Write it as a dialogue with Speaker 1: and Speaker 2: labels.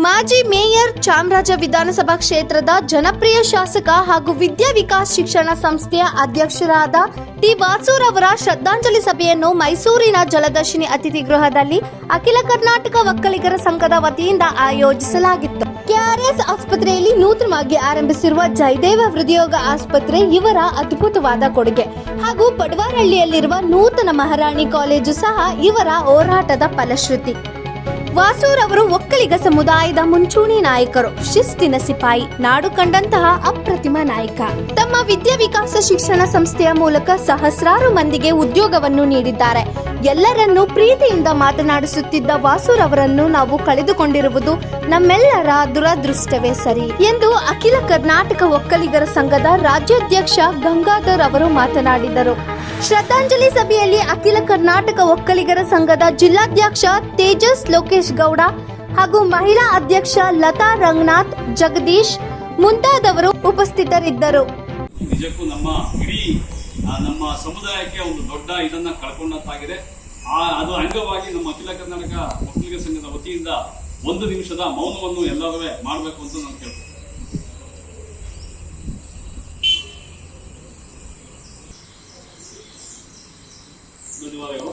Speaker 1: ಮಾಜಿ ಮೇಯರ್ ಚಾಮರಾಜ ವಿಧಾನಸಭಾ ಕ್ಷೇತ್ರದ ಜನಪ್ರಿಯ ಶಾಸಕ ಹಾಗೂ ವಿದ್ಯಾ ವಿಕಾಸ್ ಶಿಕ್ಷಣ ಸಂಸ್ಥೆಯ ಅಧ್ಯಕ್ಷರಾದ ಟಿ ವಾಸೂರವರ ಶ್ರದ್ಧಾಂಜಲಿ ಸಭೆಯನ್ನು ಮೈಸೂರಿನ ಜಲದರ್ಶಿನಿ ಅತಿಥಿ ಗೃಹದಲ್ಲಿ ಅಖಿಲ ಕರ್ನಾಟಕ ಒಕ್ಕಲಿಗರ ಸಂಘದ ವತಿಯಿಂದ ಆಯೋಜಿಸಲಾಗಿತ್ತು. ಕೆಆರ್ಎಸ್ ಆಸ್ಪತ್ರೆಯಲ್ಲಿ ನೂತನವಾಗಿ ಆರಂಭಿಸಿರುವ ಜಯದೇವ ಹೃದಯೋಗ ಆಸ್ಪತ್ರೆ ಇವರ ಅದ್ಭುತವಾದ ಕೊಡುಗೆ ಹಾಗೂ ಪಡವಾರಹಳ್ಳಿಯಲ್ಲಿರುವ ನೂತನ ಮಹಾರಾಣಿ ಕಾಲೇಜು ಸಹ ಇವರ ಹೋರಾಟದ ಫಲಶ್ರುತಿ. ವಾಸೂರವರು ಒಕ್ಕಲಿಗ ಸಮುದಾಯದ ಮುಂಚೂಣಿ ನಾಯಕರು, ಶಿಸ್ತಿನ ಸಿಪಾಯಿ, ನಾಡು ಕಂಡಂತಹ ಅಪ್ರತಿಮ ನಾಯಕ. ತಮ್ಮ ವಿದ್ಯಾ ವಿಕಾಸ ಶಿಕ್ಷಣ ಸಂಸ್ಥೆಯ ಮೂಲಕ ಸಹಸ್ರಾರು ಮಂದಿಗೆ ಉದ್ಯೋಗವನ್ನು ನೀಡಿದ್ದಾರೆ. ಎಲ್ಲರನ್ನೂ ಪ್ರೀತಿಯಿಂದ ಮಾತನಾಡಿಸುತ್ತಿದ್ದ ವಾಸೂರವರನ್ನು ನಾವು ಕಳೆದುಕೊಂಡಿರುವುದು ನಮ್ಮೆಲ್ಲರ ದುರದೃಷ್ಟವೇ ಸರಿ ಎಂದು ಅಖಿಲ ಕರ್ನಾಟಕ ಒಕ್ಕಲಿಗರ ಸಂಘದ ರಾಜ್ಯಾಧ್ಯಕ್ಷ ಗಂಗಾಧರ್ ಅವರು ಮಾತನಾಡಿದರು. ಶ್ರದ್ಧಾಂಜಲಿ ಸಭೆಯಲ್ಲಿ ಅಖಿಲ ಕರ್ನಾಟಕ ಒಕ್ಕಲಿಗರ ಸಂಘದ ಜಿಲ್ಲಾಧ್ಯಕ್ಷ ತೇಜಸ್ ಲೋಕೇಶ್ ಗೌಡ ಹಾಗೂ ಮಹಿಳಾ ಅಧ್ಯಕ್ಷ ಲತಾ ರಂಗನಾಥ್, ಜಗದೀಶ್ ಮುಂತಾದವರು ಉಪಸ್ಥಿತರಿದ್ದರು.
Speaker 2: ನಿಜಕ್ಕೂ ನಮ್ಮ ಇಡೀ ನಮ್ಮ ಸಮುದಾಯಕ್ಕೆ ಒಂದು ದೊಡ್ಡ ಇದನ್ನ ಕಳ್ಕೊಂಡಂತಾಗಿದೆ. ಅದು ಅಂಗವಾಗಿ ನಮ್ಮ ಅಖಿಲ ಕರ್ನಾಟಕ ಒಕ್ಕಲಿಗರ ಸಂಘದ ವತಿಯಿಂದ 1 ನಿಮಿಷದ ಮೌನವನ್ನು ಎಲ್ಲರೂ ಮಾಡಬೇಕು ಅಂತ ನಾನು ಕೇಳ್ತೀನಿ. ಧನ್ಯವಾದಗಳು.